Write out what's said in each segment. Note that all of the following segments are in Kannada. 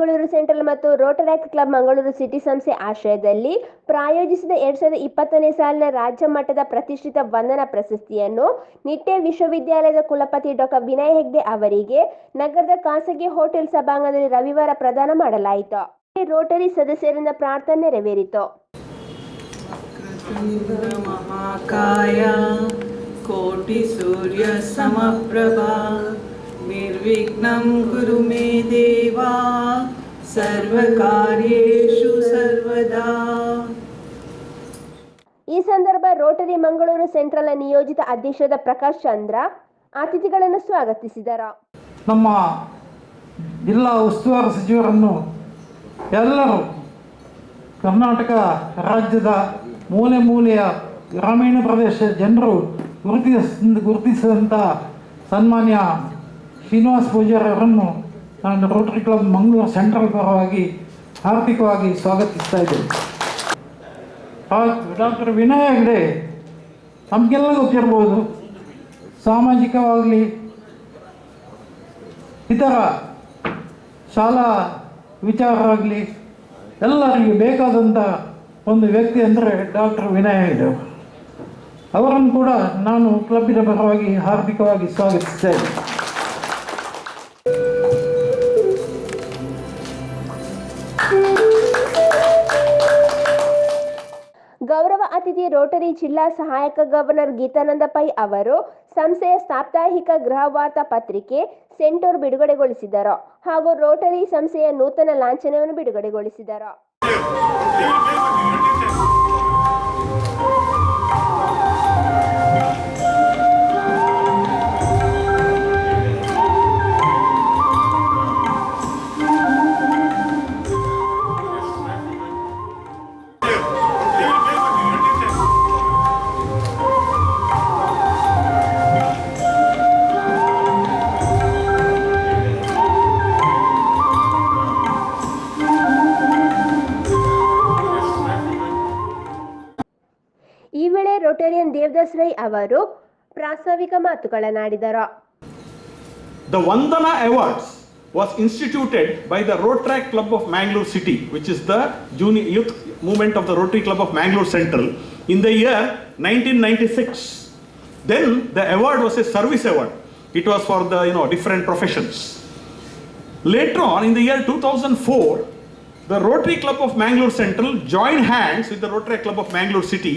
ಮಂಗಳೂರು ಸೆಂಟ್ರಲ್ ಮತ್ತು ರೋಟರಾಕ್ಟ್ ಕ್ಲಬ್ ಮಂಗಳೂರು ಸಿಟಿ ಸಂಸ್ಥೆ ಆಶ್ರಯದಲ್ಲಿ ಪ್ರಾಯೋಜಿಸಿದ 2020ನೇ ಸಾಲಿನ ರಾಜ್ಯ ಮಟ್ಟದ ಪ್ರತಿಷ್ಠಿತ ವಂದನಾ ಪ್ರಶಸ್ತಿಯನ್ನು ನಿಟ್ಟೆ ವಿಶ್ವವಿದ್ಯಾಲಯದ ಕುಲಪತಿ ಡಾ ವಿನಯ್ ಹೆಗ್ಡೆ ಅವರಿಗೆ ನಗರದ ಖಾಸಗಿ ಹೋಟೆಲ್ ಸಭಾಂಗಣದಲ್ಲಿ ರವಿವಾರ ಪ್ರದಾನ ಮಾಡಲಾಯಿತು. ರೋಟರಿ ಸದಸ್ಯರಿಂದ ಪ್ರಾರ್ಥನೆ ನೆರವೇರಿತು. कोटि सूर्य समप्रभा निर्विघ्नं कुरु मे देवा सर्वकार्येषु सर्वदा. ಈ ಸಂದರ್ಭ ರೋಟರಿ ಮಂಗಳೂರು ಸೆಂಟ್ರಲ್ನ ನಿಯೋಜಿತ ಅಧ್ಯಕ್ಷರಾದ ಪ್ರಕಾಶ್ ಚಂದ್ರ ಅತಿಥಿಗಳನ್ನು ಸ್ವಾಗತಿಸಿದರು. ನಮ್ಮ ಜಿಲ್ಲಾ ಉಸ್ತುವಾರಿ ಸಚಿವರನ್ನು ಎಲ್ಲರೂ ಕರ್ನಾಟಕ ರಾಜ್ಯದ ಮೂಲೆ ಮೂಲೆಯ ಗ್ರಾಮೀಣ ಪ್ರದೇಶದ ಜನರು ಗುರುತಿಸಿದಂಥ ಸನ್ಮಾನ್ಯ ಶ್ರೀನಿವಾಸ್ ಪೂಜಾರಿ ಅವರನ್ನು ನಾನು ರೋಟರಿ ಕ್ಲಬ್ ಮಂಗಳೂರು ಸೆಂಟ್ರಲ್ ಪರವಾಗಿ ಹಾರ್ದಿಕವಾಗಿ ಸ್ವಾಗತಿಸ್ತಾ ಇದ್ದೇನೆ. ಡಾಕ್ಟರ್ ವಿನಯ್ ಹೆಗ್ಡೆ ನಮಗೆಲ್ಲ ಗೊತ್ತಿರ್ಬೋದು, ಸಾಮಾಜಿಕವಾಗಲಿ ಇತರ ಶಾಲಾ ವಿಚಾರವಾಗಲಿ ಎಲ್ಲರಿಗೆ ಬೇಕಾದಂಥ ಒಂದು ವ್ಯಕ್ತಿ ಅಂದರೆ ಡಾಕ್ಟರ್ ವಿನಯ್ ಹೆಗ್ಡೆ ಅವರನ್ನು ಕೂಡ ನಾನು ಕ್ಲಬ್ಬಿನ ಪರವಾಗಿ ಹಾರ್ದಿಕವಾಗಿ ಸ್ವಾಗತಿಸ್ತೇನೆ. ಗೌರವ ಅತಿಥಿ ರೋಟರಿ ಜಿಲ್ಲಾ ಸಹಾಯಕ ಗವರ್ನರ್ ಗೀತಾನಂದ ಪೈ ಅವರು ಸಂಸ್ಥೆಯ ಸಾಪ್ತಾಹಿಕ ಗೃಹ ವಾರ್ತಾ ಪತ್ರಿಕೆ ಸೆಂಟೂರ್ ಬಿಡುಗಡೆಗೊಳಿಸಿದರು ಹಾಗೂ ರೋಟರಿ ಸಂಸ್ಥೆಯ ನೂತನ ಲಾಂಛನವನ್ನು ಬಿಡುಗಡೆಗೊಳಿಸಿದರು. ಈ ವೇಳೆ ರೋಟರಿಯನ್ ದೇವದಾಸ್ ರೈ ಅವರು ಪ್ರಾಸ್ತಾವಿಕ ಮಾತುಗಳನ್ನಾಡಿದರು. The Vandana Awards was instituted by the Rotaract Club of Mangalore City, which is the junior youth movement of the Rotary Club of Mangalore Central, in the year 1996. Then the award was a service award. It was for the different professions. Later on, in the year 2004, the Rotary Club of Mangalore Central joined hands with the Rotaract Club of Mangalore City,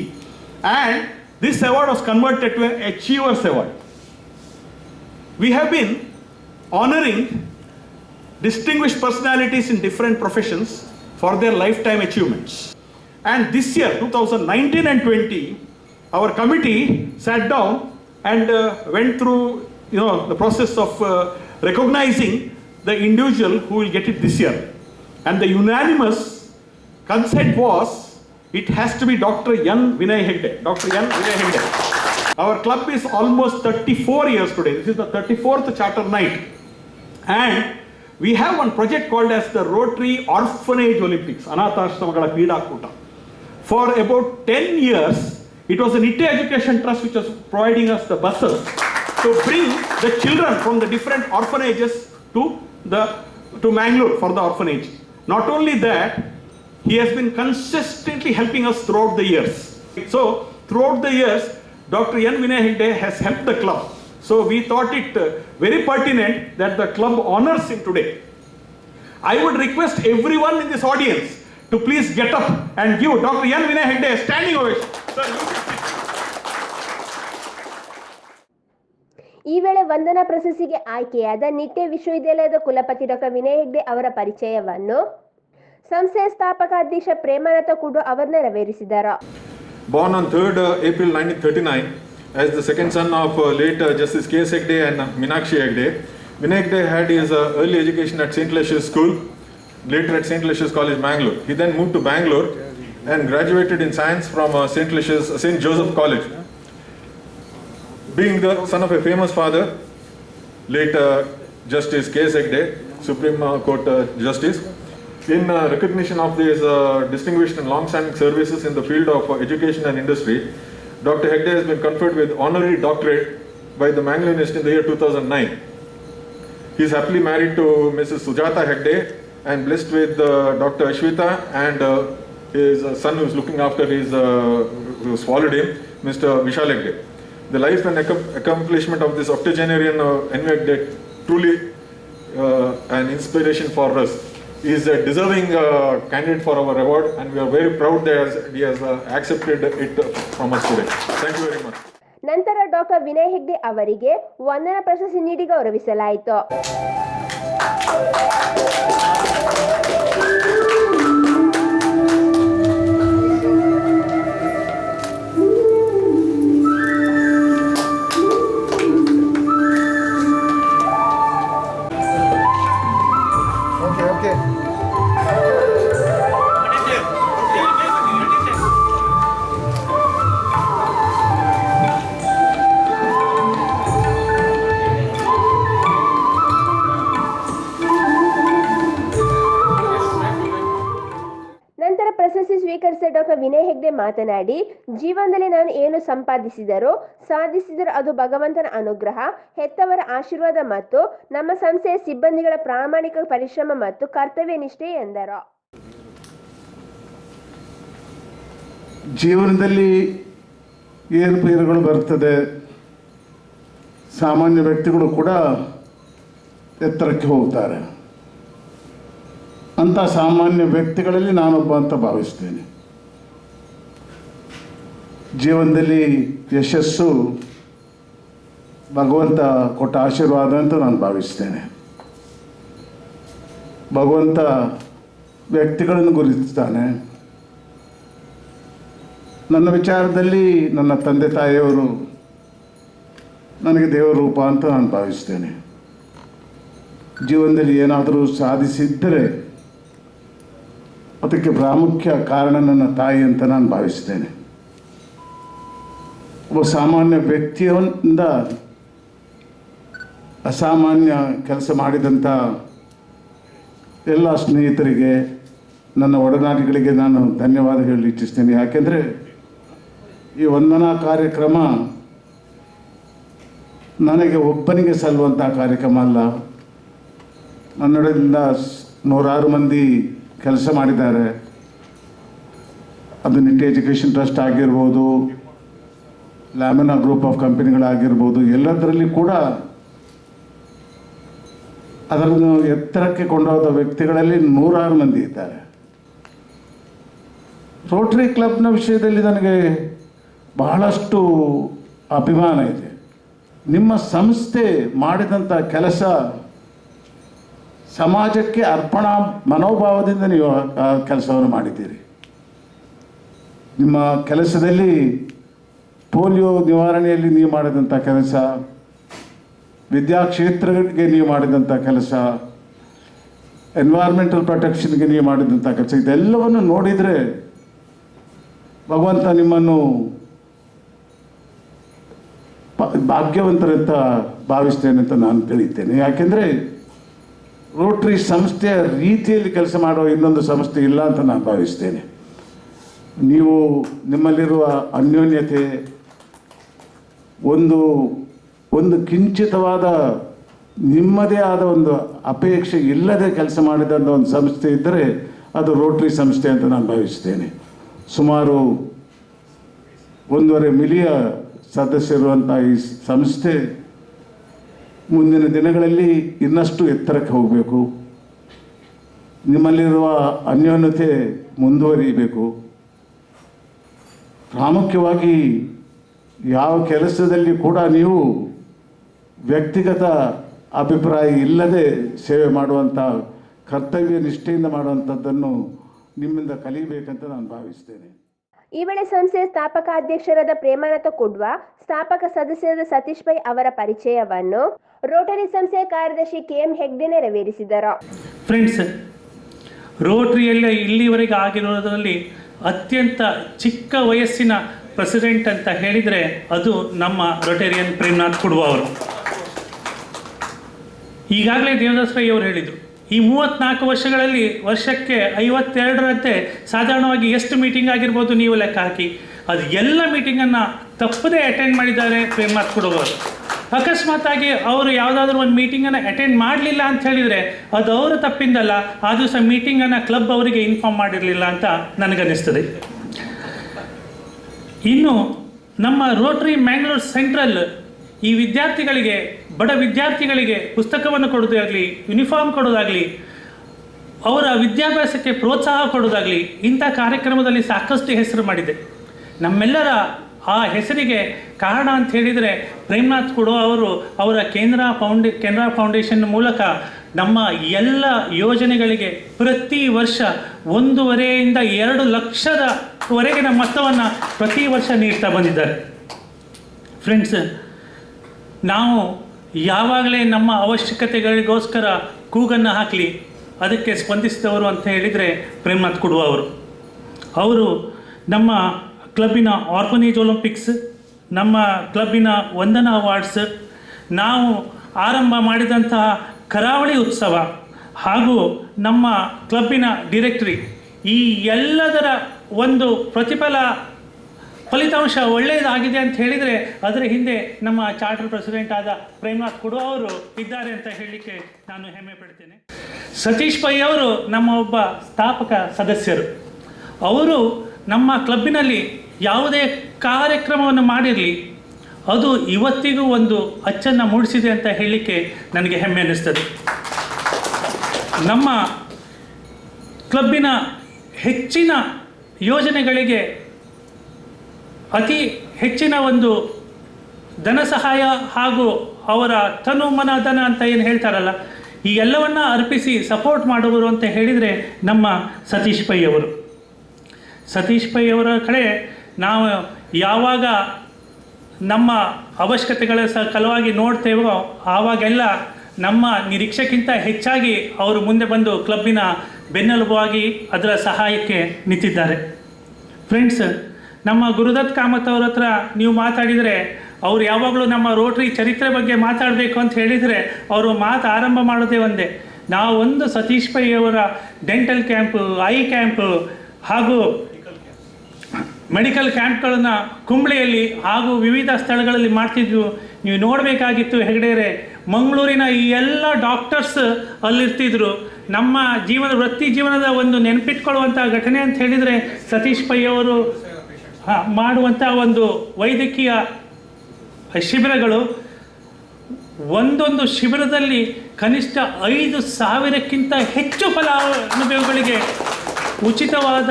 and this award was converted to an Achievers Award. We have been honoring distinguished personalities in different professions for their lifetime achievements. And this year, 2019 and 20, our committee sat down and went through the process of recognizing the individual who will get it this year. And the unanimous consent was, it has to be Dr. Yan Vinay Hegde. Dr. Yan Vinay Hegde. Our club is almost 34 years today. This is the 34th charter night. And we have one project called as the Rotary Orphanage Olympics, Anathashramagala Krida Kuta. For about 10 years, it was the Nitte Education Trust which was providing us the buses to bring the children from the different orphanages to Mangalore for the orphanage. Not only that, he has been consistently helping us throughout the years. So, throughout the years, Dr. Yan Vinay Hegde has helped the club. So, we thought it very pertinent that the club honors him today. I would request everyone in this audience to please get up and give Dr. Yan Vinay Hegde a standing ovation. Sir, ಈ ವೇಳೆ ವಂದನಾ ಪ್ರಶಸ್ತಿಗೆ ಆಯ್ಕೆಯಾದ ನಿಟ್ಟೆ ವಿಶ್ವವಿದ್ಯಾಲಯದ ಕುಲಪತಿ ಡಾ ವಿನಯ್ ಹೆಗ್ಡೆ ಅವರ ಪರಿಚಯವನ್ನು ಸಂಸ್ಥೆಯ ಸ್ಥಾಪಕ ಅಧ್ಯಕ್ಷ ಪ್ರೇಮಾನಂದ ಕುಡು ಅವರು ನೆರವೇರಿಸಿದರು. Born on 3rd April 1939 as the second son of late Justice K. S. Hegde and Meenakshi Hegde, Vinay Hegde had his early education at St. Lucia's School, later at St. Lucia's College, Bangalore. He then moved to Bangalore and graduated in science from St. Joseph College. Being the son of a famous father, late Justice K. S. Hegde, Supreme Court Justice, in recognition of his distinguished and long-standing services in the field of education and industry, Dr. Hegde has been conferred with honorary doctorate by the Mangalore University in the year 2009. He is happily married to Mrs. Sujata Hegde and blessed with Dr. Ashwita and his son who is looking after his, who swallowed him, Mr. Vishal Hegde. The life and accomplishment of this octogenarian NV Hegde truly an inspiration for us. He is a deserving candidate for our award, and we are very proud that he has accepted it from us today. Thank you very much. ನಂತರ ಡಾಕ್ಟರ್ ವಿನಯ್ ಹೆಗ್ಡೆ ಅವರಿಗೆ ವಂದನಾ ಪ್ರಶಸ್ತಿ ನೀಡಿ ಗೌರವಿಸಲಾಯಿತು. ಪ್ರಶಸ್ತಿ ಸ್ವೀಕರಿಸಿದ ಡಾಕ್ಟರ್ ವಿನಯ್ ಹೆಗ್ಡೆ ಮಾತನಾಡಿ, ಜೀವನದಲ್ಲಿ ನಾನು ಏನು ಸಾಧಿಸಿದರೋ ಅದು ಭಗವಂತನ ಅನುಗ್ರಹ, ಹೆತ್ತವರ ಆಶೀರ್ವಾದ ಮತ್ತು ನಮ್ಮ ಸಂಸ್ಥೆಯ ಸಿಬ್ಬಂದಿಗಳ ಪ್ರಾಮಾಣಿಕ ಪರಿಶ್ರಮ ಮತ್ತು ಕರ್ತವ್ಯ ನಿಷ್ಠೆ ಎಂದರು. ಜೀವನದಲ್ಲಿ ಏರುಪೇರುಗಳು ಬರ್ತದೆ. ಸಾಮಾನ್ಯ ವ್ಯಕ್ತಿಗಳು ಕೂಡ ಎತ್ತರಕ್ಕೆ ಹೋಗ್ತಾರೆ. ಅಂಥ ಸಾಮಾನ್ಯ ವ್ಯಕ್ತಿಗಳಲ್ಲಿ ನಾನೊಬ್ಬ ಅಂತ ಭಾವಿಸ್ತೇನೆ. ಜೀವನದಲ್ಲಿ ಯಶಸ್ಸು ಭಗವಂತ ಕೊಟ್ಟ ಆಶೀರ್ವಾದ ಅಂತ ನಾನು ಭಾವಿಸ್ತೇನೆ. ಭಗವಂತ ವ್ಯಕ್ತಿಗಳನ್ನು ಗುರುತಿಸ್ತಾನೆ. ನನ್ನ ವಿಚಾರದಲ್ಲಿ ನನ್ನ ತಂದೆ ತಾಯಿಯವರು ನನಗೆ ದೇವರ ರೂಪ ಅಂತ ನಾನು ಭಾವಿಸ್ತೇನೆ. ಜೀವನದಲ್ಲಿ ಏನಾದರೂ ಸಾಧಿಸಿದ್ದರೆ ಅದಕ್ಕೆ ಪ್ರಾಮುಖ್ಯ ಕಾರಣ ನನ್ನ ತಾಯಿ ಅಂತ ನಾನು ಭಾವಿಸ್ತೇನೆ. ಒಬ್ಬ ಸಾಮಾನ್ಯ ವ್ಯಕ್ತಿಯಿಂದ ಅಸಾಮಾನ್ಯ ಕೆಲಸ ಮಾಡಿದಂಥ ಎಲ್ಲ ಸ್ನೇಹಿತರಿಗೆ, ನನ್ನ ಒಡನಾಡಿಗಳಿಗೆ ನಾನು ಧನ್ಯವಾದ ಹೇಳಲು ಇಚ್ಛಿಸ್ತೇನೆ. ಯಾಕೆಂದರೆ ಈ ವಂದನಾ ಕಾರ್ಯಕ್ರಮ ನನಗೆ ಒಬ್ಬನಿಗೆ ಸಲ್ಲುವಂಥ ಕಾರ್ಯಕ್ರಮ ಅಲ್ಲ. ನನ್ನೊಡದಿಂದ ನೂರಾರು ಮಂದಿ ಕೆಲಸ ಮಾಡಿದ್ದಾರೆ. ಅದು ನಿಟ್ಟೆ ಎಜುಕೇಷನ್ ಟ್ರಸ್ಟ್ ಆಗಿರ್ಬೋದು, ಲ್ಯಾಮಿನಾ ಗ್ರೂಪ್ ಆಫ್ ಕಂಪನಿಗಳಾಗಿರ್ಬೋದು, ಎಲ್ಲದರಲ್ಲಿ ಕೂಡ ಅದನ್ನು ಎತ್ತರಕ್ಕೆ ಕೊಂಡೋದ ವ್ಯಕ್ತಿಗಳಲ್ಲಿ ನೂರಾರು ಮಂದಿ ಇದ್ದಾರೆ. ರೋಟರಿ ಕ್ಲಬ್ನ ವಿಷಯದಲ್ಲಿ ನನಗೆ ಬಹಳಷ್ಟು ಅಭಿಮಾನ ಇದೆ. ನಿಮ್ಮ ಸಂಸ್ಥೆ ಮಾಡಿದಂಥ ಕೆಲಸ ಸಮಾಜಕ್ಕೆ ಅರ್ಪಣಾ ಮನೋಭಾವದಿಂದ ನೀವು ಆ ಕೆಲಸವನ್ನು ಮಾಡಿದ್ದೀರಿ. ನಿಮ್ಮ ಕೆಲಸದಲ್ಲಿ ಪೋಲಿಯೋ ನಿವಾರಣೆಯಲ್ಲಿ ನೀವು ಮಾಡಿದಂಥ ಕೆಲಸ, ವಿದ್ಯಾಕ್ಷೇತ್ರಗಳಿಗೆ ನೀವು ಮಾಡಿದಂಥ ಕೆಲಸ, ಎನ್ವೈರ್ಮೆಂಟಲ್ ಪ್ರೊಟೆಕ್ಷನ್ಗೆ ನೀವು ಮಾಡಿದಂಥ ಕೆಲಸ, ಇದೆಲ್ಲವನ್ನು ನೋಡಿದರೆ ಭಗವಂತ ನಿಮ್ಮನ್ನು ಭಾಗ್ಯವಂತರಂತ ಭಾವಿಸ್ತೇನೆ ಅಂತ ನಾನು ತಿಳಿತೇನೆ. ಯಾಕೆಂದರೆ ರೋಟರಿ ಸಂಸ್ಥೆಯ ರೀತಿಯಲ್ಲಿ ಕೆಲಸ ಮಾಡುವ ಇನ್ನೊಂದು ಸಂಸ್ಥೆ ಇಲ್ಲ ಅಂತ ನಾನು ಭಾವಿಸ್ತೇನೆ. ನೀವು ನಿಮ್ಮಲ್ಲಿರುವ ಅನ್ಯೋನ್ಯತೆ, ಒಂದು ಕಿಂಚಿತವಾದ ನಿಮ್ಮದೇ ಆದ ಒಂದು ಅಪೇಕ್ಷೆ ಇಲ್ಲದೆ ಕೆಲಸ ಮಾಡಿದಂಥ ಒಂದು ಸಂಸ್ಥೆ ಇದ್ದರೆ ಅದು ರೋಟರಿ ಸಂಸ್ಥೆ ಅಂತ ನಾನು ಭಾವಿಸ್ತೇನೆ. ಸುಮಾರು 1.5 ಮಿಲಿಯನ್ ಸದಸ್ಯರುವಂಥ ಈ ಸಂಸ್ಥೆ ಮುಂದಿನ ದಿನಗಳಲ್ಲಿ ಇನ್ನಷ್ಟು ಎತ್ತರಕ್ಕೆ ಹೋಗಬೇಕು. ನಿಮ್ಮಲ್ಲಿರುವ ಅನ್ಯೋನ್ಯತೆ ಮುಂದುವರಿಯಬೇಕು. ಪ್ರಾಮುಖ್ಯವಾಗಿ ಯಾವ ಕೆಲಸದಲ್ಲಿ ಕೂಡ ನೀವು ವ್ಯಕ್ತಿಗತ ಅಭಿಪ್ರಾಯ ಇಲ್ಲದೆ ಸೇವೆ ಮಾಡುವಂಥ, ಕರ್ತವ್ಯ ನಿಷ್ಠೆಯಿಂದ ಮಾಡುವಂಥದ್ದನ್ನು ನಿಮ್ಮಿಂದ ಕಲಿಯಬೇಕಂತ ನಾನು ಭಾವಿಸ್ತೇನೆ. ಈ ವೇಳೆ ಸಂಸ್ಥೆಯ ಸ್ಥಾಪಕ ಅಧ್ಯಕ್ಷರಾದ ಪ್ರೇಮಾನಾಥ ಕುಡ್ವ, ಸ್ಥಾಪಕ ಸದಸ್ಯರಾದ ಸತೀಶ್ ಪೈ ಅವರ ಪರಿಚಯವನ್ನು ರೋಟರಿ ಸಂಸ್ಥೆಯ ಕಾರ್ಯದರ್ಶಿ KM ಹೆಗ್ಡೆ ನೆರವೇರಿಸಿದರು. ಫ್ರೆಂಡ್ಸ್, ರೋಟರಿಯಲ್ಲಿ ಇಲ್ಲಿವರೆಗೆ ಆಗಿರೋದ್ರಲ್ಲಿ ಅತ್ಯಂತ ಚಿಕ್ಕ ವಯಸ್ಸಿನ ಪ್ರೆಸಿಡೆಂಟ್ ಅಂತ ಹೇಳಿದರೆ ಅದು ನಮ್ಮ ರೋಟೇರಿಯನ್ ಪ್ರೇಮನಾಥ್ ಕುಡ್ವ ಅವರು. ಈಗಾಗಲೇ ದೇವದಾಸ್ ರೈ ಅವರು ಹೇಳಿದರು, ಈ 34 ವರ್ಷಗಳಲ್ಲಿ ವರ್ಷಕ್ಕೆ 52ರಂತೆ ಸಾಧಾರಣವಾಗಿ ಎಷ್ಟು ಮೀಟಿಂಗ್ ಆಗಿರ್ಬೋದು ನೀವು ಲೆಕ್ಕ ಹಾಕಿ. ಅದು ಎಲ್ಲ ಮೀಟಿಂಗನ್ನು ತಪ್ಪದೇ ಅಟೆಂಡ್ ಮಾಡಿದ್ದಾರೆ ಪ್ರೇಮನಾಥ್ ಕುಡ್ವ ಅವರು. ಅಕಸ್ಮಾತಾಗಿ ಅವರು ಯಾವುದಾದ್ರೂ ಒಂದು ಮೀಟಿಂಗನ್ನು ಅಟೆಂಡ್ ಮಾಡಲಿಲ್ಲ ಅಂತ ಹೇಳಿದರೆ ಅದು ಅವರ ತಪ್ಪಿಂದಲ್ಲ, ಆ ದಿವಸ ಮೀಟಿಂಗನ್ನು ಕ್ಲಬ್ ಅವರಿಗೆ ಇನ್ಫಾರ್ಮ್ ಮಾಡಿರಲಿಲ್ಲ ಅಂತ ನನಗನ್ನಿಸ್ತದೆ. ಇನ್ನು ನಮ್ಮ ರೋಟರಿ ಮ್ಯಾಂಗ್ಳೂರ್ ಸೆಂಟ್ರಲ್ ಈ ವಿದ್ಯಾರ್ಥಿಗಳಿಗೆ, ಬಡ ವಿದ್ಯಾರ್ಥಿಗಳಿಗೆ ಪುಸ್ತಕವನ್ನು ಕೊಡೋದಾಗಲಿ, ಯೂನಿಫಾರ್ಮ್ ಕೊಡೋದಾಗಲಿ, ಅವರ ವಿದ್ಯಾಭ್ಯಾಸಕ್ಕೆ ಪ್ರೋತ್ಸಾಹ ಕೊಡೋದಾಗಲಿ ಇಂಥ ಕಾರ್ಯಕ್ರಮದಲ್ಲಿ ಸಾಕಷ್ಟು ಹೆಸರು ಮಾಡಿದೆ. ನಮ್ಮೆಲ್ಲರ ಆ ಹೆಸರಿಗೆ ಕಾರಣ ಅಂತ ಹೇಳಿದರೆ ಪ್ರೇಮ್ನಾಥ್ ಕುಡೋ ಅವರು ಅವರ ಕೆನರಾ ಫೌಂಡೇಶನ್ ಮೂಲಕ ನಮ್ಮ ಎಲ್ಲ ಯೋಜನೆಗಳಿಗೆ ಪ್ರತಿ ವರ್ಷ 1.5 to 2 ಲಕ್ಷದವರೆಗಿನ ಮೊತ್ತವನ್ನು ಪ್ರತಿ ವರ್ಷ ನೀಡ್ತಾ ಬಂದಿದ್ದಾರೆ. ಫ್ರೆಂಡ್ಸ್, ನಾವು ಯಾವಾಗಲೇ ನಮ್ಮ ಅವಶ್ಯಕತೆಗಳಿಗೋಸ್ಕರ ಕೂಗನ್ನು ಹಾಕಲಿ ಅದಕ್ಕೆ ಸ್ಪಂದಿಸಿದವರು ಅಂತ ಹೇಳಿದರೆ ಪ್ರೇಮ್ನಾಥ್ ಕುಡುವ ಅವರು ನಮ್ಮ ಕ್ಲಬ್ಬಿನ ಆರ್ಫನೇಜ್ ಒಲಿಂಪಿಕ್ಸ್, ನಮ್ಮ ಕ್ಲಬ್ಬಿನ ವಂದನಾ ಅವಾರ್ಡ್ಸ್, ನಾವು ಆರಂಭ ಮಾಡಿದಂತಹ ಕರಾವಳಿ ಉತ್ಸವ ಹಾಗೂ ನಮ್ಮ ಕ್ಲಬ್ಬಿನ ಡಿರೆಕ್ಟರಿ, ಈ ಎಲ್ಲದರ ಒಂದು ಫಲಿತಾಂಶ ಒಳ್ಳೆಯದಾಗಿದೆ ಅಂತ ಹೇಳಿದರೆ ಅದರ ಹಿಂದೆ ನಮ್ಮ ಚಾರ್ಟರ್ ಪ್ರೆಸಿಡೆಂಟ್ ಆದ ಪ್ರೇಮ್ನಾಥ್ ಕುಡುವ ಅವರು ಇದ್ದಾರೆ ಅಂತ ಹೇಳಲಿಕ್ಕೆ ನಾನು ಹೆಮ್ಮೆ ಪಡ್ತೇನೆ. ಸತೀಶ್ ಪೈ ಅವರು ನಮ್ಮ ಒಬ್ಬ ಸ್ಥಾಪಕ ಸದಸ್ಯರು. ಅವರು ನಮ್ಮ ಕ್ಲಬ್ಬಿನಲ್ಲಿ ಯಾವುದೇ ಕಾರ್ಯಕ್ರಮವನ್ನು ಮಾಡಿರಲಿ ಅದು ಇವತ್ತಿಗೂ ಒಂದು ಅಚ್ಚನ್ನು ಮೂಡಿಸಿದೆ ಅಂತ ಹೇಳಲಿಕ್ಕೆ ನನಗೆ ಹೆಮ್ಮೆ ಅನ್ನಿಸ್ತದೆ. ನಮ್ಮ ಕ್ಲಬ್ಬಿನ ಹೆಚ್ಚಿನ ಯೋಜನೆಗಳಿಗೆ ಅತಿ ಹೆಚ್ಚಿನ ಒಂದು ಧನ ಸಹಾಯ ಹಾಗೂ ಅವರ ತನು ಮನ ಧನ ಅಂತ ಏನು ಹೇಳ್ತಾರಲ್ಲ, ಈ ಎಲ್ಲವನ್ನ ಅರ್ಪಿಸಿ ಸಪೋರ್ಟ್ ಮಾಡುವರು ಅಂತ ಹೇಳಿದರೆ ನಮ್ಮ ಸತೀಶ್ ಪೈ ಅವರು. ಸತೀಶ್ ಪೈ ಅವರ ಕಡೆ ನಾವು ಯಾವಾಗ ನಮ್ಮ ಅವಶ್ಯಕತೆಗಳ ಸಲುವಾಗಿ ನೋಡ್ತೇವೋ ಆವಾಗೆಲ್ಲ ನಮ್ಮ ನಿರೀಕ್ಷೆಗಿಂತ ಹೆಚ್ಚಾಗಿ ಅವರು ಮುಂದೆ ಬಂದು ಕ್ಲಬ್ಬಿನ ಬೆನ್ನೆಲುಬಾಗಿ ಅದರ ಸಹಾಯಕ್ಕೆ ನಿಂತಿದ್ದಾರೆ. ಫ್ರೆಂಡ್ಸ್, ನಮ್ಮ ಗುರುದತ್ ಕಾಮತ್ ಅವ್ರ ಹತ್ರ ನೀವು ಮಾತಾಡಿದರೆ ಅವರು ಯಾವಾಗಲೂ ನಮ್ಮ ರೋಟರಿ ಚರಿತ್ರೆ ಬಗ್ಗೆ ಮಾತಾಡಬೇಕು ಅಂತ ಹೇಳಿದರೆ ಅವರು ಮಾತು ಆರಂಭ ಮಾಡೋದೇ ಒಂದೇ, ನಾವೊಂದು ಸತೀಶ್ ಪೈ ಅವರ ಡೆಂಟಲ್ ಕ್ಯಾಂಪು, ಐ ಕ್ಯಾಂಪು ಹಾಗೂ ಮೆಡಿಕಲ್ ಕ್ಯಾಂಪ್ಗಳನ್ನು ಕುಂಬ್ಳೆಯಲ್ಲಿ ಹಾಗೂ ವಿವಿಧ ಸ್ಥಳಗಳಲ್ಲಿ ಮಾಡ್ತಿದ್ವು. ನೀವು ನೋಡಬೇಕಾಗಿತ್ತು ಹೆಗ್ಡೆರೆ, ಮಂಗಳೂರಿನ ಈ ಎಲ್ಲ ಡಾಕ್ಟರ್ಸ್ ಅಲ್ಲಿರ್ತಿದ್ರು. ನಮ್ಮ ವೃತ್ತಿ ಜೀವನದ ಒಂದು ನೆನಪಿಟ್ಕೊಳ್ಳುವಂಥ ಘಟನೆ ಅಂತ ಹೇಳಿದರೆ ಸತೀಶ್ ಪೈ ಅವರು ಮಾಡುವಂಥ ಒಂದು ವೈದ್ಯಕೀಯ ಶಿಬಿರಗಳು. ಒಂದೊಂದು ಶಿಬಿರದಲ್ಲಿ ಕನಿಷ್ಠ 5,000ಕ್ಕಿಂತ ಹೆಚ್ಚು ಫಲಾನುಭವಿಗಳಿಗೆ ಉಚಿತವಾದ,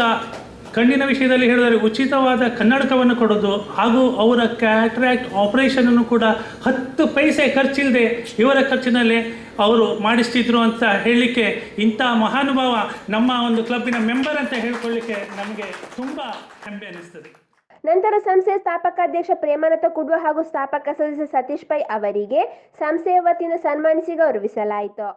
ಕಣ್ಣಿನ ವಿಷಯದಲ್ಲಿ ಹೇಳಿದರೆ ಉಚಿತವಾದ ಕನ್ನಡಕವನ್ನು ಕೊಡೋದು ಹಾಗೂ ಅವರ ಕ್ಯಾಟ್ರಾಕ್ಟ್ ಆಪರೇಷನನ್ನು ಕೂಡ 10 ಪೈಸೆ ಖರ್ಚಿಲ್ಲದೆ ಇವರ ಖರ್ಚಿನಲ್ಲೇ ಅವರು ಮಾಡಿಸ್ತಿದ್ರು ಅಂತ ಹೇಳಲಿಕ್ಕೆ, ಇಂಥ ಮಹಾನುಭಾವ ನಮ್ಮ ಒಂದು ಕ್ಲಬ್ಬಿನ ಮೆಂಬರ್ ಅಂತ ಹೇಳ್ಕೊಳ್ಳಿಕ್ಕೆ ನಮಗೆ ತುಂಬ ಹೆಮ್ಮೆ ಅನ್ನಿಸ್ತದೆ. ನಂತರ ಸಂಸ್ಥೆಯ ಸ್ಥಾಪಕಾಧ್ಯಕ್ಷ ಪ್ರೇಮಾನಂದ ಕುಡ್ವ ಹಾಗೂ ಸ್ಥಾಪಕ ಸದಸ್ಯ ಸತೀಶ್ ಪೈ ಅವರಿಗೆ ಸಂಸ್ಥೆಯ ವತಿಯಿಂದ ಸನ್ಮಾನಿಸಿ ಗೌರವಿಸಲಾಯಿತು.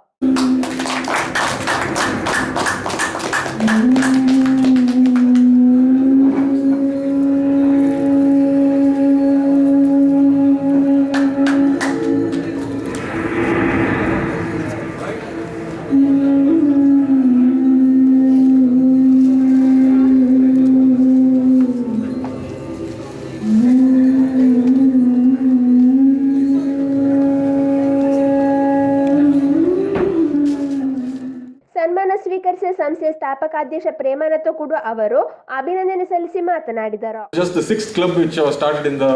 ಸ್ವೀಕರಿಸಿದ ಸಂಸ್ಥೆಯ ಸ್ಥಾಪಕಾಧ್ಯಕ್ಷ ಪ್ರೇಮಾನಂದ ಕುಡ್ವ ಅವರು ಅಭಿನಂದನೆ ಸಲ್ಲಿಸಿ ಮಾತನಾಡಿದರು. Just the 6th club which was started in the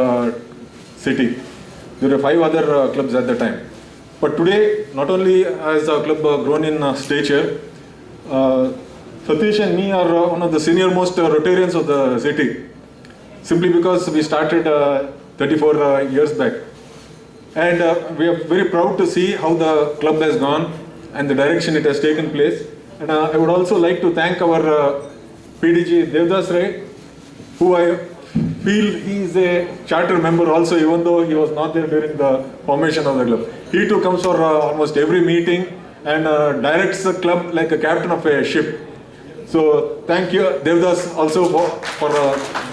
city. There were 5 other clubs at the time. But today, not only has our club grown in stature, Satish and me are one of the senior most Rotarians of the city. Simply because we started 34 years back. And we are very proud to see how the club has gone and the direction it has taken place. And I would also like to thank our PDG Devdas Rai, who I feel he is a charter member also, even though he was not there during the formation of the club. He too comes for almost every meeting and directs the club like a captain of a ship. So thank you Devdas also for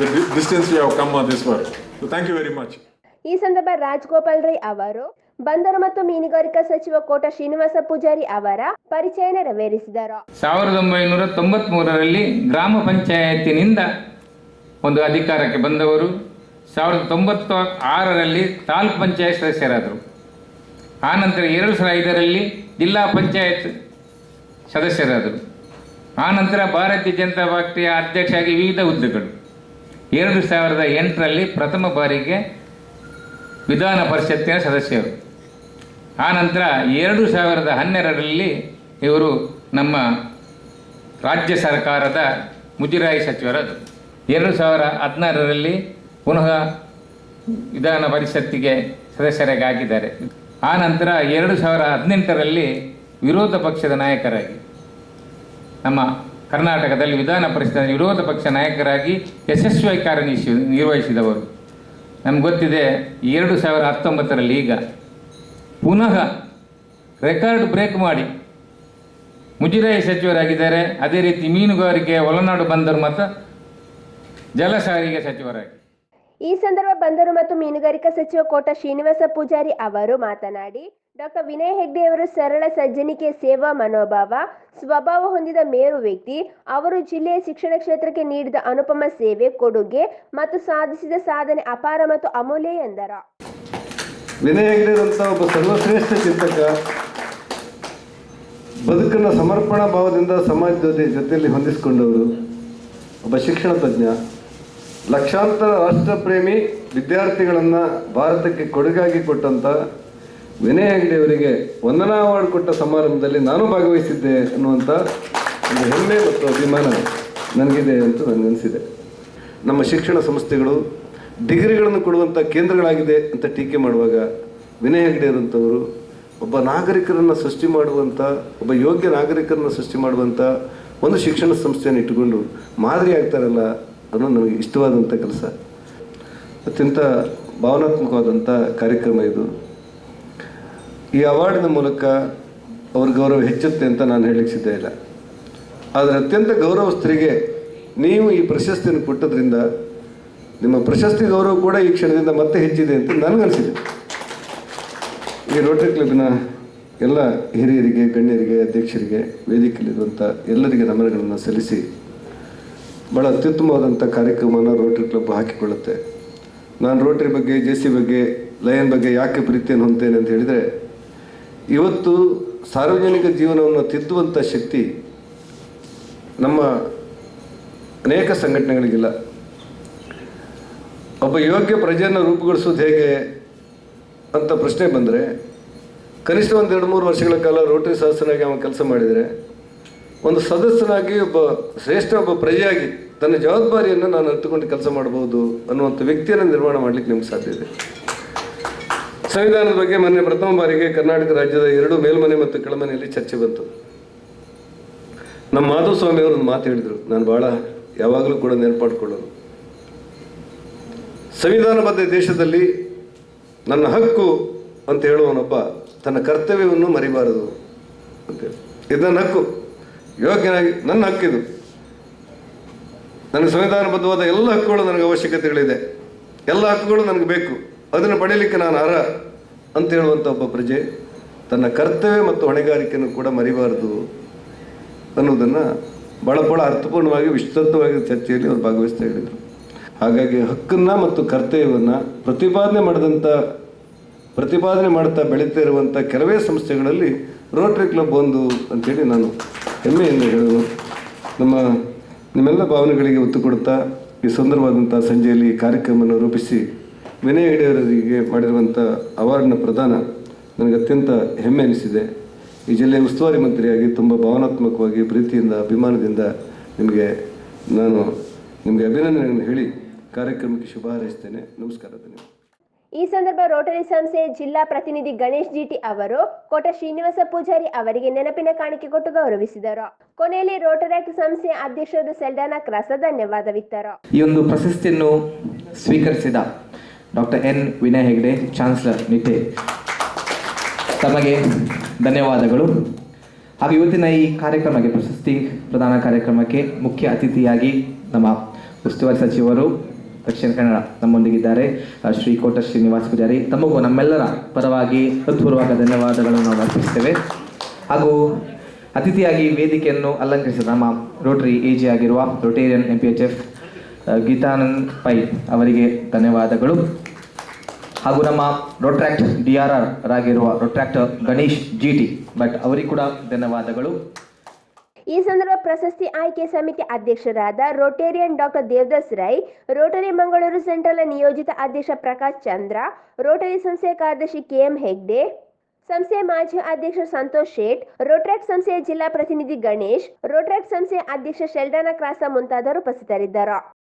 the distance we have come this far. So thank you very much. ಈ ಸಂದರ್ಭ ರಾಜಗೋಪಾಲ್ ರೈ ಅವರು ಬಂದರು ಮತ್ತು ಮೀನುಗಾರಿಕಾ ಸಚಿವ ಕೋಟ ಶ್ರೀನಿವಾಸ ಪೂಜಾರಿ ಅವರ ಪರಿಚಯ ನೆರವೇರಿಸಿದರು. 1993ರಲ್ಲಿ ಗ್ರಾಮ ಪಂಚಾಯತಿನಿಂದ ಒಂದು ಅಧಿಕಾರಕ್ಕೆ ಬಂದವರು. 1996ರಲ್ಲಿ ತಾಲೂಕು ಪಂಚಾಯತ್ ಸದಸ್ಯರಾದರು. ಆನಂತರ 2005ರಲ್ಲಿ ಜಿಲ್ಲಾ ಪಂಚಾಯತ್ ಸದಸ್ಯರಾದರು. ಆನಂತರ ಭಾರತೀಯ ಜನತಾ ಪಾರ್ಟಿಯ ಅಧ್ಯಕ್ಷರಾಗಿ ವಿವಿಧ ಹುದ್ದೆಗಳು. 2008ರಲ್ಲಿ ಪ್ರಥಮ ಬಾರಿಗೆ ವಿಧಾನ ಪರಿಷತ್ತಿನ ಸದಸ್ಯರು. ಆನಂತರ 2012ರಲ್ಲಿ ಇವರು ನಮ್ಮ ರಾಜ್ಯ ಸರ್ಕಾರದ ಮುಜರಾಯಿ ಸಚಿವರಾದರು. 2016ರಲ್ಲಿ ಪುನಃ ವಿಧಾನ ಪರಿಷತ್ತಿಗೆ ಸದಸ್ಯರಾಗಿ ಆಗಿದ್ದಾರೆ. ಆನಂತರ 2018ರಲ್ಲಿ ವಿರೋಧ ಪಕ್ಷದ ನಾಯಕರಾಗಿ ನಮ್ಮ ಕರ್ನಾಟಕದಲ್ಲಿ ವಿಧಾನ ಪರಿಷತ್ತಿನ ವಿರೋಧ ಪಕ್ಷ ನಾಯಕರಾಗಿ ಯಶಸ್ವಿಯಾಗಿ ಕಾರ್ಯನಿರ್ವಹಿಸಿದವರು. ನಮ್ಗೆ ಗೊತ್ತಿದೆ 2019ರಲ್ಲಿ ಈಗ ಪುನಃ ರೆಕಾರ್ಡ್ ಬ್ರೇಕ್ ಮಾಡಿ ಮುಜರಾಯಿ ಸಚಿವರಾಗಿದ್ದಾರೆ. ಅದೇ ರೀತಿ ಮೀನುಗಾರಿಕೆ, ಒಳನಾಡು ಬಂದರು ಮತ್ತು ಜಲ ಸಾರಿಗೆ ಸಚಿವರಾಗಿ. ಈ ಸಂದರ್ಭ ಬಂದರು ಮತ್ತು ಮೀನುಗಾರಿಕಾ ಸಚಿವ ಕೋಟ ಶ್ರೀನಿವಾಸ ಪೂಜಾರಿ ಅವರು ಮಾತನಾಡಿ, ಡಾಕ್ಟರ್ ವಿನಯ್ ಹೆಗ್ಡೆ ಅವರು ಸರಳ ಸಜ್ಜನಿಕೆ, ಸೇವಾ ಮನೋಭಾವ, ಸ್ವಭಾವ ಹೊಂದಿದ ಮೇರು ವ್ಯಕ್ತಿ. ಅವರು ಜಿಲ್ಲೆಯ ಶಿಕ್ಷಣ ಕ್ಷೇತ್ರಕ್ಕೆ ನೀಡಿದ ಅನುಪಮ ಸೇವೆ, ಕೊಡುಗೆ ಮತ್ತು ಸಾಧಿಸಿದ ಸಾಧನೆ ಅಪಾರ ಮತ್ತು ಅಮೂಲ್ಯ ಎಂದರು. ವಿನಯ್ ಹೆಗ್ಡೆ ಅಂತ ಒಬ್ಬ ಸರ್ವಶ್ರೇಷ್ಠ ಚಿಂತಕ, ಬದುಕನ್ನು ಸಮರ್ಪಣಾ ಭಾವದಿಂದ ಸಮಾಜದ ಜೊತೆಯಲ್ಲಿ ಹೊಂದಿಸಿಕೊಂಡವರು, ಒಬ್ಬ ಶಿಕ್ಷಣ ತಜ್ಞ, ಲಕ್ಷಾಂತರ ರಾಷ್ಟ್ರಪ್ರೇಮಿ ವಿದ್ಯಾರ್ಥಿಗಳನ್ನು ಭಾರತಕ್ಕೆ ಕೊಡುಗಾಗಿ ಕೊಟ್ಟಂಥ ವಿನಯ್ ಹೆಗ್ಡೆ ಅವರಿಗೆ ವಂದನಾ ಅವಾರ್ಡ್ ಕೊಟ್ಟ ಸಮಾರಂಭದಲ್ಲಿ ನಾನು ಭಾಗವಹಿಸಿದ್ದೆ ಅನ್ನುವಂಥ ಒಂದು ಹೆಮ್ಮೆ ಮತ್ತು ಅಭಿಮಾನ ನನಗಿದೆ ಅಂತ ನನಗನ್ನಿಸಿದೆ. ನಮ್ಮ ಶಿಕ್ಷಣ ಸಂಸ್ಥೆಗಳು ಡಿಗ್ರಿಗಳನ್ನು ಕೊಡುವಂಥ ಕೇಂದ್ರಗಳಾಗಿದೆ ಅಂತ ಟೀಕೆ ಮಾಡುವಾಗ ವಿನಯ್ ಹೆಗ್ಡೆ ಇರುವಂಥವರು ಒಬ್ಬ ನಾಗರಿಕರನ್ನು ಸೃಷ್ಟಿ ಮಾಡುವಂಥ, ಒಬ್ಬ ಯೋಗ್ಯ ನಾಗರಿಕರನ್ನು ಸೃಷ್ಟಿ ಮಾಡುವಂಥ ಒಂದು ಶಿಕ್ಷಣ ಸಂಸ್ಥೆಯನ್ನು ಇಟ್ಟುಕೊಂಡು ಮಾದರಿ ಆಗ್ತಾರಲ್ಲ ಅನ್ನೋದು ನನಗೆ ಇಷ್ಟವಾದಂಥ ಕೆಲಸ. ಅತ್ಯಂತ ಭಾವನಾತ್ಮಕವಾದಂಥ ಕಾರ್ಯಕ್ರಮ ಇದು. ಈ ಅವಾರ್ಡಿನ ಮೂಲಕ ಅವ್ರ ಗೌರವ ಹೆಚ್ಚುತ್ತೆ ಅಂತ ನಾನು ಹೇಳಲಿಕ್ಕೆ ಸಿದ್ಧ ಇಲ್ಲ. ಆದರೆ ಅತ್ಯಂತ ಗೌರವಸ್ಥರಿಗೆ ನೀವು ಈ ಪ್ರಶಸ್ತಿಯನ್ನು ಕೊಟ್ಟದ್ರಿಂದ ನಿಮ್ಮ ಪ್ರಶಸ್ತಿ ಗೌರವ ಕೂಡ ಈ ಕ್ಷಣದಿಂದ ಮತ್ತೆ ಹೆಚ್ಚಿದೆ ಅಂತ ನನಗನ್ಸಿದೆ. ಈ ರೋಟರಿ ಕ್ಲಬ್ಬಿನ ಎಲ್ಲ ಹಿರಿಯರಿಗೆ, ಗಣ್ಯರಿಗೆ, ಅಧ್ಯಕ್ಷರಿಗೆ, ವೇದಿಕೆಯಲ್ಲಿರುವಂಥ ಎಲ್ಲರಿಗೆ ನಮನಗಳನ್ನು ಸಲ್ಲಿಸಿ ಭಾಳ ಅತ್ಯುತ್ತಮವಾದಂಥ ಕಾರ್ಯಕ್ರಮವನ್ನು ರೋಟರಿ ಕ್ಲಬ್ ಹಾಕಿಕೊಳ್ಳುತ್ತೆ. ನಾನು ರೋಟರಿ ಬಗ್ಗೆ, JC ಬಗ್ಗೆ, ಲಯನ್ ಬಗ್ಗೆ ಯಾಕೆ ಪ್ರೀತಿಯನ್ನು ಹೊಂದ್ತೇನೆ ಅಂತ ಹೇಳಿದರೆ, ಇವತ್ತು ಸಾರ್ವಜನಿಕ ಜೀವನವನ್ನು ತಿದ್ದುವಂಥ ಶಕ್ತಿ ನಮ್ಮ ಅನೇಕ ಸಂಘಟನೆಗಳಿಗಿಲ್ಲ. ಒಬ್ಬ ಯೋಗ್ಯ ಪ್ರಜೆಯನ್ನು ರೂಪುಗೊಳಿಸೋದು ಹೇಗೆ ಅಂತ ಪ್ರಶ್ನೆ ಬಂದರೆ, ಕನಿಷ್ಠ ಒಂದು 2-3 ವರ್ಷಗಳ ಕಾಲ ರೋಟರಿ ಸದಸ್ಯನಾಗಿ ಅವನು ಕೆಲಸ ಮಾಡಿದರೆ, ಒಂದು ಸದಸ್ಯನಾಗಿ ಒಬ್ಬ ಶ್ರೇಷ್ಠ ಒಬ್ಬ ಪ್ರಜೆಯಾಗಿ ತನ್ನ ಜವಾಬ್ದಾರಿಯನ್ನು ನಾನು ಅರ್ಥಕೊಂಡು ಕೆಲಸ ಮಾಡಬಹುದು ಅನ್ನುವಂಥ ವ್ಯಕ್ತಿಯನ್ನು ನಿರ್ಮಾಣ ಮಾಡಲಿಕ್ಕೆ ನಿಮ್ಗೆ ಸಾಧ್ಯ ಇದೆ. ಸಂವಿಧಾನದ ಬಗ್ಗೆ ಮೊನ್ನೆ ಪ್ರಥಮ ಬಾರಿಗೆ ಕರ್ನಾಟಕ ರಾಜ್ಯದ 2 ಮೇಲ್ಮನೆ ಮತ್ತು ಕೆಳಮನೆಯಲ್ಲಿ ಚರ್ಚೆ ಬಂತು. ನಮ್ಮ ಮಾಧುಸ್ವಾಮಿ ಅವರು ಒಂದು ಮಾತು ಹೇಳಿದರು, ನಾನು ಭಾಳ ಯಾವಾಗಲೂ ಕೂಡ ನೆನಪಾಡ್ಕೊಳ್ಳೋದು, ಸಂವಿಧಾನಬದ್ಧ ದೇಶದಲ್ಲಿ ನನ್ನ ಹಕ್ಕು ಅಂತ ಹೇಳುವನೊಬ್ಬ ತನ್ನ ಕರ್ತವ್ಯವನ್ನು ಮರಿಬಾರದು ಅಂತೇಳಿ. ಇದು ನನ್ನ ಹಕ್ಕು, ಯೋಗ್ಯನಾಗಿ ನನ್ನ ಹಕ್ಕಿದು, ನನಗೆ ಸಂವಿಧಾನಬದ್ಧವಾದ ಎಲ್ಲ ಹಕ್ಕುಗಳು ನನಗೆ ಅವಶ್ಯಕತೆಗಳಿದೆ, ಎಲ್ಲ ಹಕ್ಕುಗಳು ನನಗೆ ಬೇಕು, ಅದನ್ನು ಪಡೀಲಿಕ್ಕೆ ನಾನು ಅರ್ಹ ಅಂತ ಹೇಳುವಂಥ ಒಬ್ಬ ಪ್ರಜೆ ತನ್ನ ಕರ್ತವ್ಯ ಮತ್ತು ಹೊಣೆಗಾರಿಕೆಯನ್ನು ಕೂಡ ಮರಿಬಾರದು ಅನ್ನೋದನ್ನು ಭಾಳ ಅರ್ಥಪೂರ್ಣವಾಗಿ ವಿಸ್ತೃತವಾಗಿ ಚರ್ಚೆಯಲ್ಲಿ ಅವರು ಭಾಗವಹಿಸ್ತಾ ಹೇಳಿದರು. ಹಾಗಾಗಿ ಹಕ್ಕನ್ನು ಮತ್ತು ಕರ್ತವ್ಯವನ್ನು ಪ್ರತಿಪಾದನೆ ಮಾಡ್ತಾ ಬೆಳೀತಾ ಇರುವಂಥ ಕೆಲವೇ ಸಂಸ್ಥೆಗಳಲ್ಲಿ ರೋಟರಿ ಕ್ಲಬ್ ಒಂದು ಅಂಥೇಳಿ ನಾನು ಹೆಮ್ಮೆಯಿಂದ ಹೇಳೋದು. ನಿಮ್ಮೆಲ್ಲ ಭಾವನೆಗಳಿಗೆ ಒತ್ತು ಕೊಡುತ್ತಾ ಈ ಸುಂದರವಾದಂಥ ಸಂಜೆಯಲ್ಲಿ ಕಾರ್ಯಕ್ರಮವನ್ನು ರೂಪಿಸಿ ವಿನಯ್ ಹೆಗ್ಡೆ ಅವರಿಗೆ ಮಾಡಿರುವಂಥ ಅವಾರ್ಡ್ನ ಪ್ರದಾನ ನನಗೆ ಅತ್ಯಂತ ಹೆಮ್ಮೆ ಅನಿಸಿದೆ. ಈ ಜಿಲ್ಲೆಯ ಉಸ್ತುವಾರಿ ಮಂತ್ರಿಯಾಗಿ ತುಂಬ ಭಾವನಾತ್ಮಕವಾಗಿ, ಪ್ರೀತಿಯಿಂದ, ಅಭಿಮಾನದಿಂದ ನಾನು ನಿಮಗೆ ಅಭಿನಂದನೆಗಳನ್ನು ಹೇಳಿ ಕಾರ್ಯಕ್ರಮಕ್ಕೆ ಶುಭ ಹಾರೈಸ್ತೇನೆ. ನಮಸ್ಕಾರ. ಧನ್ಯವಾದ. ಈ ಸಂದರ್ಭ ರೋಟರಿ ಸಂಸ್ಥೆಯ ಜಿಲ್ಲಾ ಪ್ರತಿನಿಧಿ ಗಣೇಶ್ GT ಅವರು ಕೋಟ ಶ್ರೀನಿವಾಸ ಪೂಜಾರಿ ಅವರಿಗೆ ನೆನಪಿನ ಕಾಣಿಕೆ ಕೊಟ್ಟು ಗೌರವಿಸಿದರು. ಕೊನೆಯಲ್ಲಿ ರೋಟರಾಕ್ಟ್ ಸಂಸ್ಥೆಯ ಅಧ್ಯಕ್ಷರಾದ ಸೆಲ್ಡಾನಾ ಕ್ರಾಸ ಧನ್ಯವಾದವಿತ್ತರು. ಈ ಒಂದು ಪ್ರಶಸ್ತಿಯನ್ನು ಸ್ವೀಕರಿಸಿದ doctor N. Vinay Hegde, chancellor Nitte, ತಮಗೆ ಧನ್ಯವಾದಗಳು. ಹಾಗೂ ಇವತ್ತಿನ ಈ ಕಾರ್ಯಕ್ರಮಕ್ಕೆ, ಪ್ರಶಸ್ತಿ ಪ್ರದಾನ ಕಾರ್ಯಕ್ರಮಕ್ಕೆ ಮುಖ್ಯ ಅತಿಥಿಯಾಗಿ ನಮ್ಮ ಉಸ್ತುವಾರಿ ಸಚಿವರು ದಕ್ಷಿಣ ಕನ್ನಡ ನಮ್ಮೊಂದಿಗಿದ್ದಾರೆ, ಶ್ರೀ ಕೋಟ ಶ್ರೀನಿವಾಸ ಪೂಜಾರಿ. ತಮಗೂ ನಮ್ಮೆಲ್ಲರ ಪರವಾಗಿ ಹೃತ್ಪೂರ್ವಕ ಧನ್ಯವಾದಗಳನ್ನು ನಾವು ಅರ್ಪಿಸ್ತೇವೆ. ಹಾಗೂ ಅತಿಥಿಯಾಗಿ ವೇದಿಕೆಯನ್ನು ಅಲಂಕರಿಸಿದ ನಮ್ಮ ರೋಟರಿ AG ಆಗಿರುವ ರೋಟೇರಿಯನ್ MPHF ಗೀತಾನಂದ್ ಪೈ ಅವರಿಗೆ ಧನ್ಯವಾದಗಳು. ಹಾಗೂ ನಮ್ಮ ರೋಟ್ರಾಕ್ಟ್ DRR ಆಗಿರುವ ರೋಟ್ರಾಕ್ಟ್ ಗಣೇಶ್ GT ಭಟ್ ಅವರಿಗೆ ಕೂಡ ಧನ್ಯವಾದಗಳು. ಈ ಸಂದರ್ಭ ಪ್ರಶಸ್ತಿ ಆಯ್ಕೆ ಸಮಿತಿ ಅಧ್ಯಕ್ಷರಾದ Rotarian doctor Devadas Rai, Rotary Mangaluru central ನಿಯೋಜಿತ ಅಧ್ಯಕ್ಷ ಪ್ರಕಾಶ್ ಚಂದ್ರ, ರೋಟರಿ ಸಂಸ್ಥೆಯ ಕಾರ್ಯದರ್ಶಿ KM ಹೆಗ್ಡೆ, ಸಂಸ್ಥೆಯ ಮಾಜಿ ಅಧ್ಯಕ್ಷ ಸಂತೋಷ್ ಶೇಟ್, ರೋಟ್ರಾಕ್ಟ್ ಸಂಸ್ಥೆಯ ಜಿಲ್ಲಾ ಪ್ರತಿನಿಧಿ ಗಣೇಶ್, ರೋಟ್ರಾಕ್ಟ್ ಸಂಸ್ಥೆಯ ಅಧ್ಯಕ್ಷ ಶೆಲ್ಡಾನಾ ಕ್ರಾಸ ಮುಂತಾದವರು ಉಪಸ್ಥಿತರಿದ್ದರು.